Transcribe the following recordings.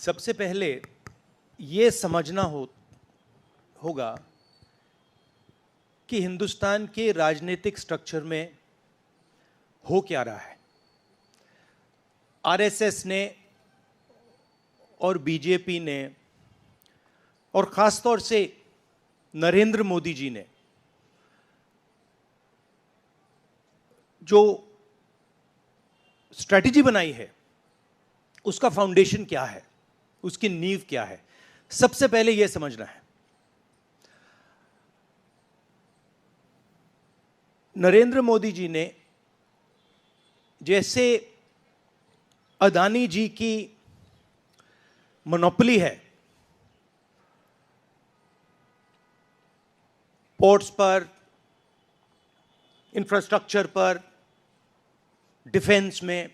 सबसे पहले ये समझना होगा कि हिंदुस्तान के राजनीतिक स्ट्रक्चर में हो क्या रहा है। आरएसएस ने और बीजेपी ने और खासतौर से नरेंद्र मोदी जी ने जो स्ट्रैटेजी बनाई है उसका फाउंडेशन क्या है, उसकी नींव क्या है, सबसे पहले यह समझना है। नरेंद्र मोदी जी ने जैसे अदानी जी की मोनोपोली है पोर्ट्स पर, इंफ्रास्ट्रक्चर पर, डिफेंस में,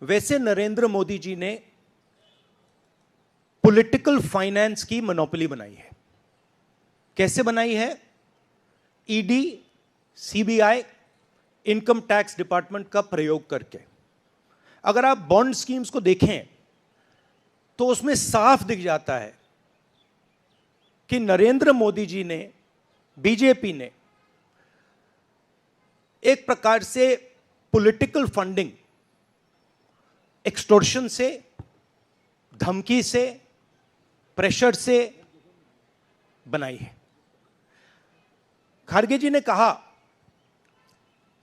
वैसे नरेंद्र मोदी जी ने पॉलिटिकल फाइनेंस की मोनोपोली बनाई है। कैसे बनाई है? ED, CBI, income tax department का प्रयोग करके। अगर आप बॉन्ड स्कीम्स को देखें तो उसमें साफ दिख जाता है कि नरेंद्र मोदी जी ने, बीजेपी ने एक प्रकार से पॉलिटिकल फंडिंग एक्सटॉर्शन से, धमकी से, प्रेशर से बनाई है। खारगे जी ने कहा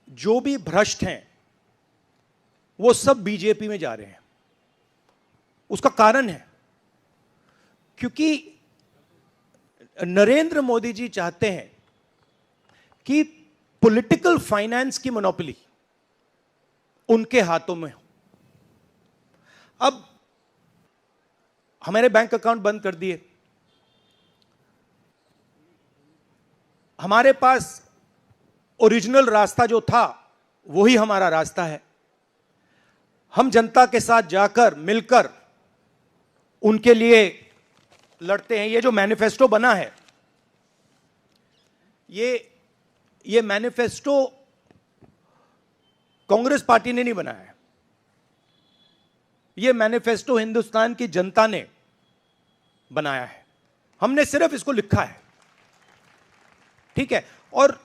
जो भी भ्रष्ट हैं वो सब बीजेपी में जा रहे हैं। उसका कारण है क्योंकि नरेंद्र मोदी जी चाहते हैं कि पॉलिटिकल फाइनेंस की मोनोपोली उनके हाथों में हो। अब हमारे बैंक अकाउंट बंद कर दिए, हमारे पास ओरिजिनल रास्ता जो था वही हमारा रास्ता है। हम जनता के साथ जाकर मिलकर उनके लिए लड़ते हैं। ये जो मैनिफेस्टो बना है, ये मैनिफेस्टो कांग्रेस पार्टी ने नहीं बनाया है। ये मैनिफेस्टो हिंदुस्तान की जनता ने बनाया है। हमने सिर्फ इसको लिखा है, ठीक है, और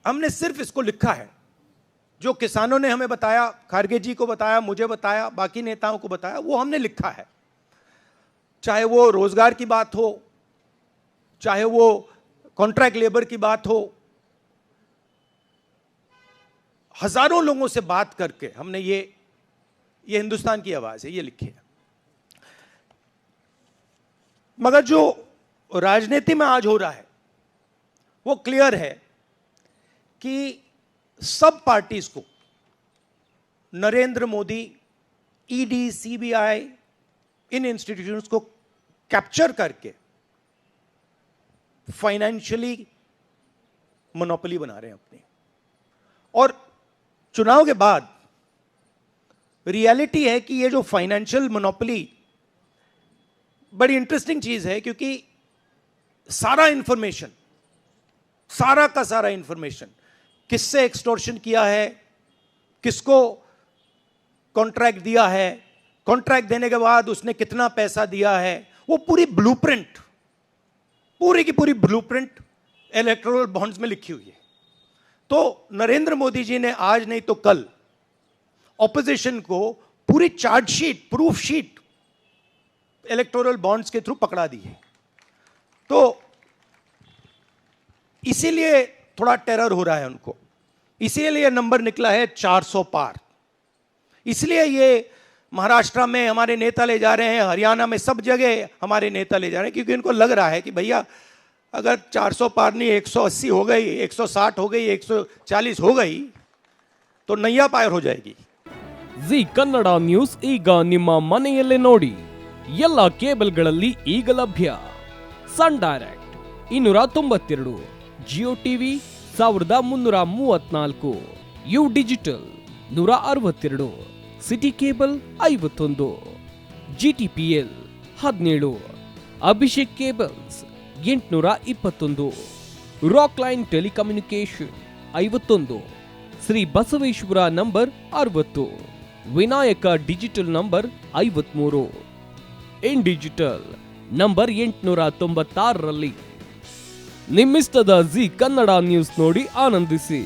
हमने सिर्फ इसको लिखा है। जो किसानों ने हमें बताया, खारगे जी को बताया, मुझे बताया, बाकी नेताओं को बताया, वो हमने लिखा है। चाहे वो रोजगार की बात हो, चाहे वो कॉन्ट्रैक्ट लेबर की बात हो, हजारों लोगों से बात करके हमने ये हिंदुस्तान की आवाज है, ये लिखी है। मगर जो राजनीति में आज हो रहा है वो क्लियर है कि सब पार्टीज को नरेंद्र मोदी, ईडी, सीबीआई, इन इंस्टीट्यूशंस को कैप्चर करके फाइनेंशियली मोनोपोली बना रहे हैं अपनी। और चुनाव के बाद रियलिटी है कि ये जो फाइनेंशियल मोनोपोली बड़ी इंटरेस्टिंग चीज है, क्योंकि सारा इंफॉर्मेशन, सारा का सारा इंफॉर्मेशन, किससे एक्सटॉर्शन किया है, किसको कॉन्ट्रैक्ट दिया है, कॉन्ट्रैक्ट देने के बाद उसने कितना पैसा दिया है, वो पूरी ब्लूप्रिंट, पूरी की पूरी ब्लूप्रिंट इलेक्टोरल बॉन्ड्स में लिखी हुई है। तो नरेंद्र मोदी जी ने आज नहीं तो कल ऑपोजिशन को पूरी chargesheet, proof sheet electoral bonds के थ्रू पकड़ा दी है। तो इसीलिए थोड़ा टेरर हो रहा है उनको, इसीलिए नंबर निकला है 400 पार। इसलिए ये महाराष्ट्र में हमारे नेता ले जा रहे हैं, हरियाणा में सब जगह हमारे नेता ले जा रहे हैं, क्योंकि इनको लग रहा है कि भैया अगर 400 पार नहीं 180 हो गई, 160 हो गई, 140 हो गई तो नैया पार हो जाएगी। ಜಿ ಕನ್ನಡ ನ್ಯೂಸ್ ಈಗ ನಿಮ್ಮ ಮನೆಯಲ್ಲೇ ನೋಡಿ. ಎಲ್ಲ ಕೇಬಲ್ಗಳಲ್ಲಿ ಈಗ ಲಭ್ಯ. Sun Direct 292, Jio TV 1334, U digital 162, City cable 51, GTPL 17, Abhishek cables 821, rock line telecommunication 51, Shri Basaveshwara number 60, Vinayaka digital number 53, in digital number 896ರಲ್ಲಿ. ನಿಮ್ಮಿಸ್ತದ ಜಿ ಕನ್ನಡ ನ್ಯೂಸ್ ನೋಡಿ ಆನಂದಿಸಿ.